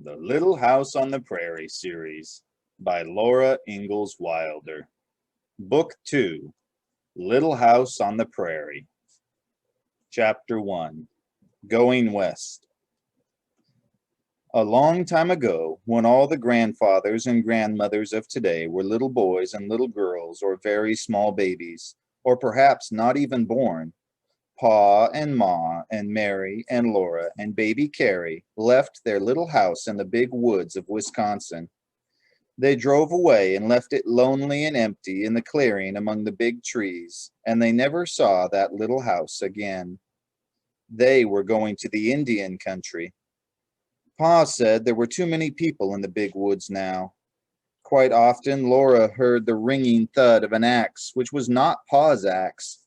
The Little House on the Prairie series by Laura Ingalls Wilder. Book 2, Little House on the Prairie. Chapter 1, Going West. A long time ago, when all the grandfathers and grandmothers of today were little boys and little girls or very small babies, or perhaps not even born, Pa and Ma and Mary and Laura and baby Carrie left their little house in the big woods of Wisconsin. They drove away and left it lonely and empty in the clearing among the big trees, and they never saw that little house again. They were going to the Indian country. Pa said there were too many people in the big woods now. Quite often Laura heard the ringing thud of an axe, which was not Pa's axe,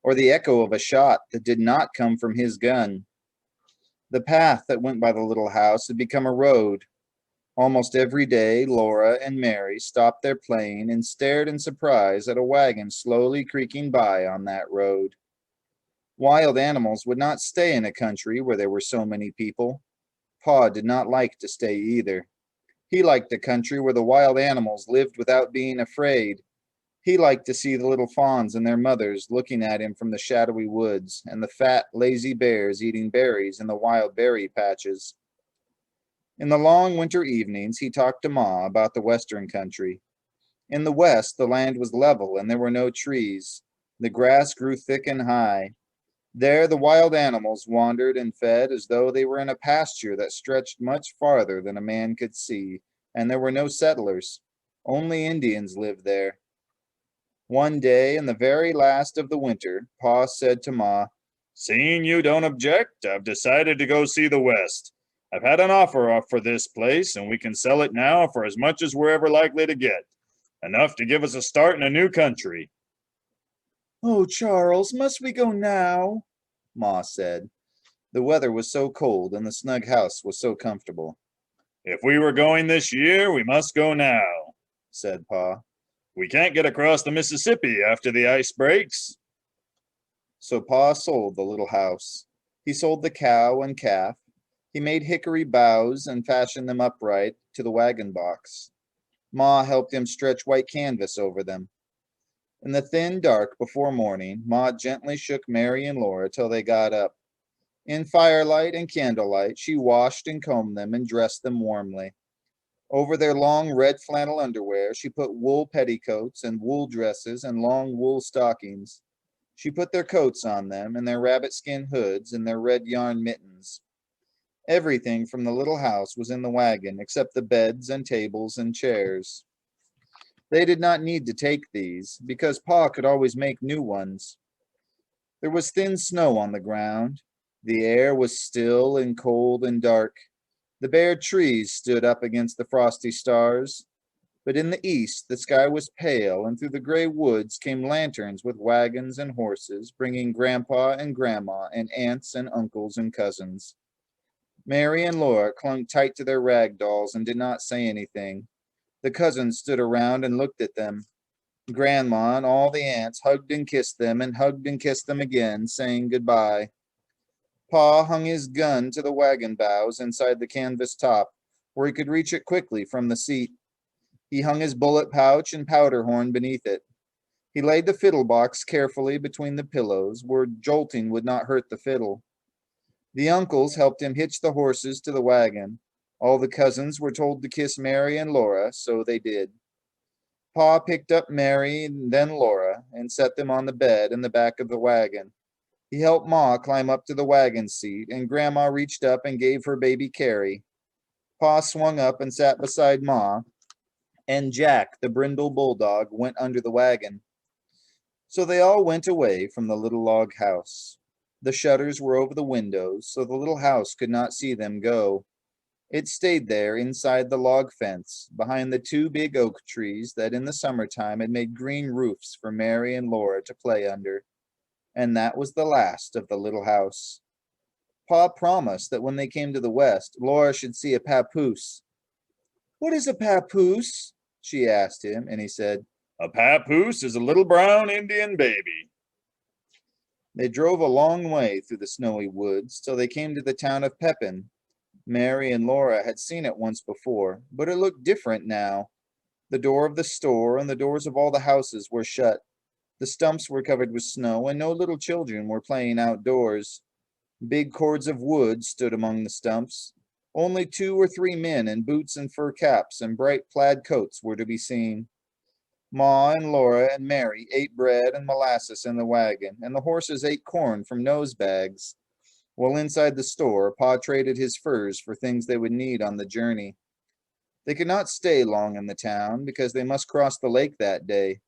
or the echo of a shot that did not come from his gun. The path that went by the little house had become a road. Almost every day Laura and Mary stopped their playing and stared in surprise at a wagon slowly creaking by on that road. Wild animals would not stay in a country where there were so many people. Pa did not like to stay either. He liked a country where the wild animals lived without being afraid. He liked to see the little fawns and their mothers looking at him from the shadowy woods, and the fat, lazy bears eating berries in the wild berry patches. In the long winter evenings, he talked to Ma about the western country. In the west, the land was level and there were no trees. The grass grew thick and high. There, the wild animals wandered and fed as though they were in a pasture that stretched much farther than a man could see, and there were no settlers. Only Indians lived there. One day, in the very last of the winter, Pa said to Ma, "Seeing you don't object, I've decided to go see the West. I've had an offer up for this place, and we can sell it now for as much as we're ever likely to get. Enough to give us a start in a new country." "Oh, Charles, must we go now?" Ma said. The weather was so cold and the snug house was so comfortable. "If we were going this year, we must go now," said Pa. "We can't get across the Mississippi after the ice breaks." So Pa sold the little house. He sold the cow and calf. He made hickory boughs and fashioned them upright to the wagon box. Ma helped him stretch white canvas over them. In the thin dark before morning, Ma gently shook Mary and Laura till they got up. In firelight and candlelight, she washed and combed them and dressed them warmly. Over their long red flannel underwear, she put wool petticoats and wool dresses and long wool stockings. She put their coats on them and their rabbit skin hoods and their red yarn mittens. Everything from the little house was in the wagon except the beds and tables and chairs. They did not need to take these, because Pa could always make new ones. There was thin snow on the ground. The air was still and cold and dark. The bare trees stood up against the frosty stars. But in the east, the sky was pale, and through the gray woods came lanterns with wagons and horses, bringing Grandpa and Grandma and aunts and uncles and cousins. Mary and Laura clung tight to their rag dolls and did not say anything. The cousins stood around and looked at them. Grandma and all the aunts hugged and kissed them and hugged and kissed them again, saying goodbye. Pa hung his gun to the wagon bows inside the canvas top, where he could reach it quickly from the seat. He hung his bullet pouch and powder horn beneath it. He laid the fiddle box carefully between the pillows, where jolting would not hurt the fiddle. The uncles helped him hitch the horses to the wagon. All the cousins were told to kiss Mary and Laura, so they did. Pa picked up Mary and then Laura and set them on the bed in the back of the wagon. He helped Ma climb up to the wagon seat, and Grandma reached up and gave her baby Carrie. Pa swung up and sat beside Ma, and Jack, the brindle bulldog, went under the wagon. So they all went away from the little log house. The shutters were over the windows, so the little house could not see them go. It stayed there inside the log fence, behind the two big oak trees that in the summertime had made green roofs for Mary and Laura to play under. And that was the last of the little house. Pa promised that when they came to the west, Laura should see a papoose. "What is a papoose?" she asked him, and he said, "A papoose is a little brown Indian baby." They drove a long way through the snowy woods till they came to the town of Pepin. Mary and Laura had seen it once before, but it looked different now. The door of the store and the doors of all the houses were shut. The stumps were covered with snow, and no little children were playing outdoors. Big cords of wood stood among the stumps. Only 2 or 3 men in boots and fur caps and bright plaid coats were to be seen. Ma and Laura and Mary ate bread and molasses in the wagon, and the horses ate corn from nose bags, while inside the store, Pa traded his furs for things they would need on the journey. They could not stay long in the town because they must cross the lake that day.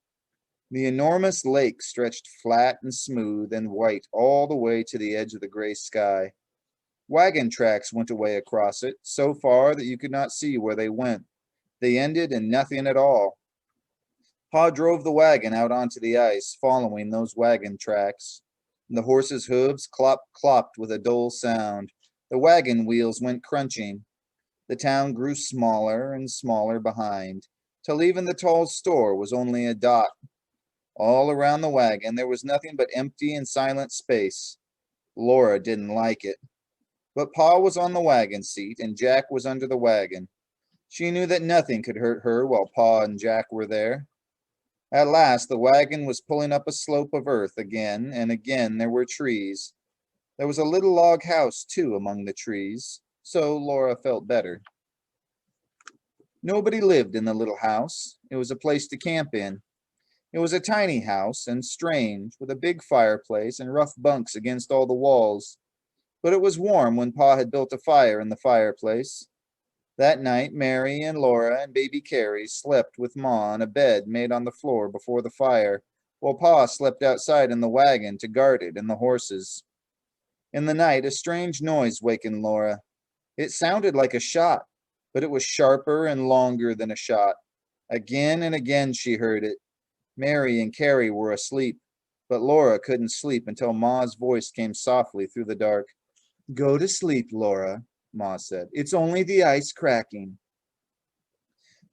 The enormous lake stretched flat and smooth and white all the way to the edge of the gray sky. Wagon tracks went away across it, so far that you could not see where they went. They ended in nothing at all. Pa drove the wagon out onto the ice, following those wagon tracks. The horses' hooves clopped with a dull sound. The wagon wheels went crunching. The town grew smaller and smaller behind, till even the tall store was only a dot. All around the wagon there was nothing but empty and silent space. Laura didn't like it. But Pa was on the wagon seat and Jack was under the wagon. She knew that nothing could hurt her while Pa and Jack were there. At last the wagon was pulling up a slope of earth again, and again there were trees. There was a little log house, too, among the trees, so Laura felt better. Nobody lived in the little house. It was a place to camp in. It was a tiny house and strange, with a big fireplace and rough bunks against all the walls. But it was warm when Pa had built a fire in the fireplace. That night, Mary and Laura and baby Carrie slept with Ma on a bed made on the floor before the fire, while Pa slept outside in the wagon to guard it and the horses. In the night, a strange noise wakened Laura. It sounded like a shot, but it was sharper and longer than a shot. Again and again she heard it. Mary and Carrie were asleep, but Laura couldn't sleep until Ma's voice came softly through the dark. "Go to sleep, Laura," Ma said. "It's only the ice cracking."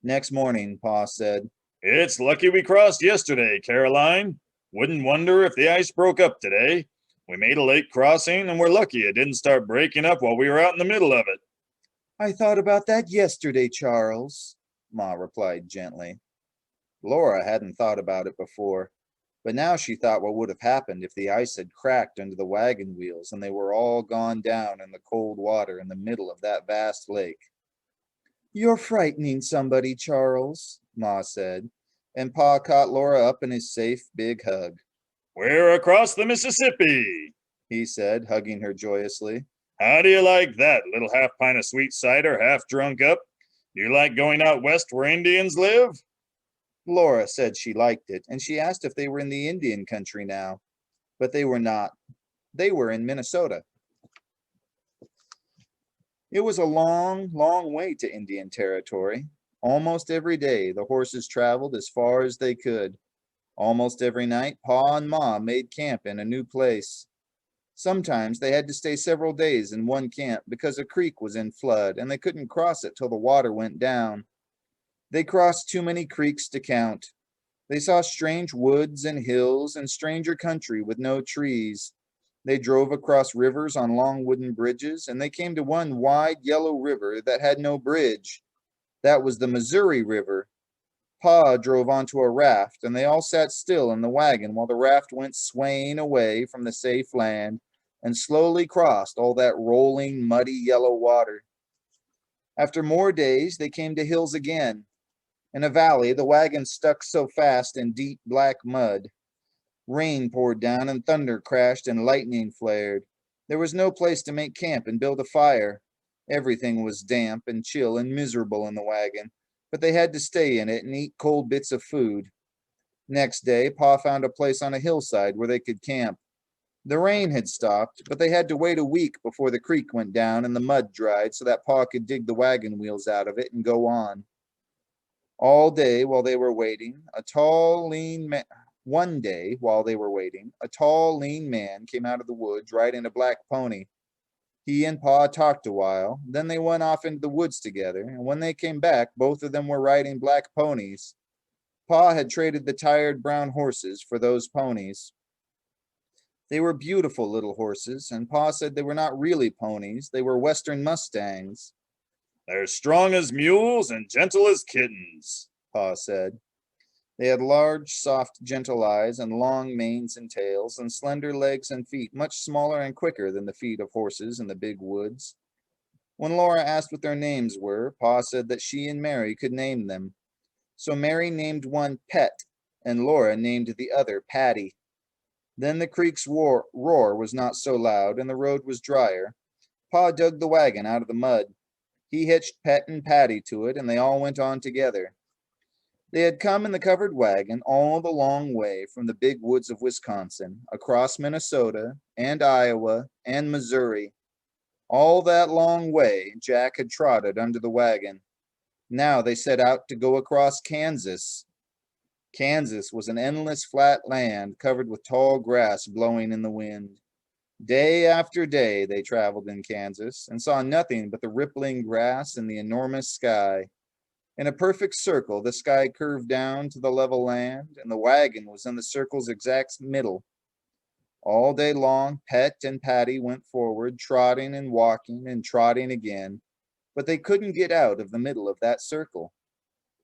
Next morning, Pa said, It's lucky we crossed yesterday, Caroline. Wouldn't wonder if the ice broke up today. We made a late crossing, and we're lucky it didn't start breaking up while we were out in the middle of it. "I thought about that yesterday, Charles," Ma replied gently. Laura hadn't thought about it before, but now she thought what would have happened if the ice had cracked under the wagon wheels and they were all gone down in the cold water in the middle of that vast lake. "You're frightening somebody, Charles," Ma said, and Pa caught Laura up in his safe big hug. We're across the Mississippi, He said, hugging her joyously. How do you like that, little half pint of sweet cider, half drunk up? Do you like going out west where Indians live? Laura said she liked it, and she asked if they were in the Indian country now. But they were not. They were in Minnesota. It was a long, long way to Indian territory. Almost every day, the horses traveled as far as they could. Almost every night, Pa and Ma made camp in a new place. Sometimes they had to stay several days in one camp because a creek was in flood and they couldn't cross it till the water went down. They crossed too many creeks to count. They saw strange woods and hills and stranger country with no trees. They drove across rivers on long wooden bridges, and they came to one wide yellow river that had no bridge. That was the Missouri River. Pa drove onto a raft, and they all sat still in the wagon while the raft went swaying away from the safe land and slowly crossed all that rolling, muddy yellow water. After more days, they came to hills again. In a valley, the wagon stuck so fast in deep black mud. Rain poured down and thunder crashed and lightning flared. There was no place to make camp and build a fire. Everything was damp and chill and miserable in the wagon, but they had to stay in it and eat cold bits of food. Next day, Pa found a place on a hillside where they could camp. The rain had stopped, but they had to wait a week before the creek went down and the mud dried so that Pa could dig the wagon wheels out of it and go on. All day while they were waiting, one day while they were waiting, a tall, lean man came out of the woods riding a black pony. He and Pa talked a while, then they went off into the woods together, and when they came back, both of them were riding black ponies. Pa had traded the tired brown horses for those ponies. They were beautiful little horses, and Pa said they were not really ponies, they were Western Mustangs. They're strong as mules and gentle as kittens, Pa said. They had large, soft, gentle eyes and long manes and tails, and slender legs and feet much smaller and quicker than the feet of horses in the big woods. When Laura asked what their names were, Pa said that she and Mary could name them. So Mary named one Pet, and Laura named the other Patty. Then the creek's roar was not so loud, and the road was drier. Pa dug the wagon out of the mud. He hitched Pet and Patty to it, and they all went on together. They had come in the covered wagon all the long way from the big woods of Wisconsin, across Minnesota and Iowa and Missouri. All that long way Jack had trotted under the wagon. Now they set out to go across Kansas. Kansas was an endless flat land covered with tall grass blowing in the wind. Day after day they traveled in Kansas and saw nothing but the rippling grass and the enormous sky. In a perfect circle, the sky curved down to the level land, and the wagon was in the circle's exact middle. All day long, Pet and Patty went forward, trotting and walking and trotting again, but they couldn't get out of the middle of that circle.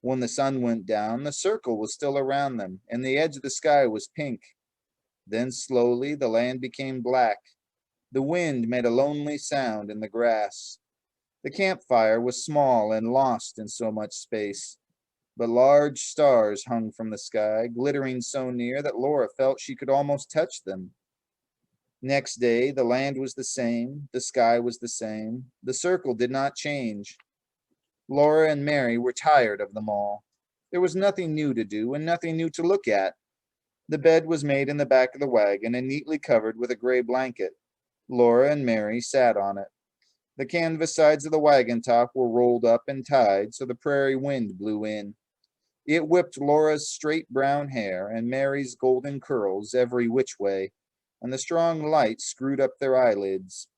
When the sun went down, the circle was still around them, and the edge of the sky was pink. Then slowly the land became black. The wind made a lonely sound in the grass. The campfire was small and lost in so much space, but large stars hung from the sky, glittering so near that Laura felt she could almost touch them. Next day, the land was the same, the sky was the same, the circle did not change. Laura and Mary were tired of them all. There was nothing new to do and nothing new to look at. The bed was made in the back of the wagon and neatly covered with a gray blanket. Laura and Mary sat on it. The canvas sides of the wagon top were rolled up and tied so the prairie wind blew in. It whipped Laura's straight brown hair and Mary's golden curls every which way, and the strong light screwed up their eyelids.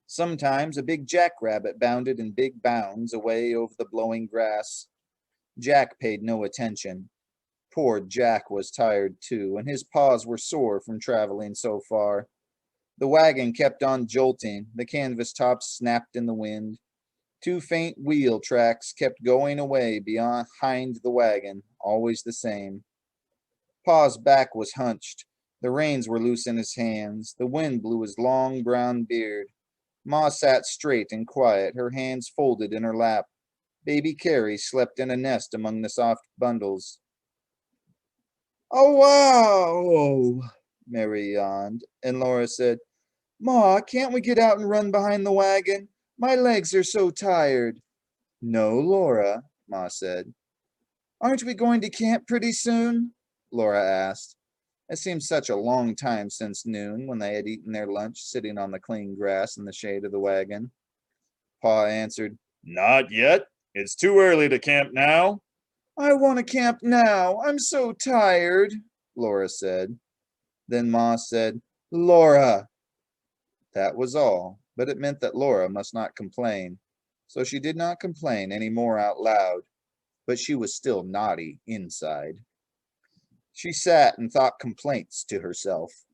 Sometimes a big jackrabbit bounded in big bounds away over the blowing grass. Jack paid no attention. Poor Jack was tired too, and his paws were sore from traveling so far. The wagon kept on jolting, the canvas tops snapped in the wind. Two faint wheel tracks kept going away behind the wagon, always the same. Pa's back was hunched. The reins were loose in his hands. The wind blew his long brown beard. Ma sat straight and quiet, her hands folded in her lap. Baby Carrie slept in a nest among the soft bundles. "Oh, wow," Mary yawned, and Laura said, "Ma, can't we get out and run behind the wagon? My legs are so tired." "No, Laura," Ma said. "Aren't we going to camp pretty soon?" Laura asked. It seemed such a long time since noon, when they had eaten their lunch sitting on the clean grass in the shade of the wagon. Pa answered, Not yet. It's too early to camp now. "I want to camp now. I'm so tired," Laura said. Then Ma said, "Laura." That was all, but it meant that Laura must not complain. So she did not complain any more out loud, but she was still naughty inside. She sat and thought complaints to herself.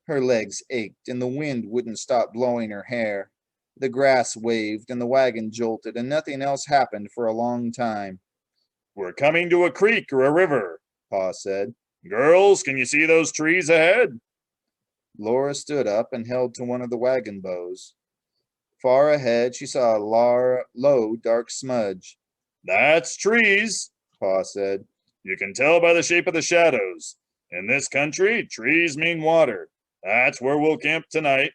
Her legs ached, and the wind wouldn't stop blowing her hair. The grass waved, and the wagon jolted, and nothing else happened for a long time. We're coming to a creek or a river, Pa said. Girls, can you see those trees ahead? Laura stood up and held to one of the wagon bows. Far ahead, she saw a low, dark smudge. That's trees, Pa said. You can tell by the shape of the shadows. In this country, trees mean water. That's where we'll camp tonight.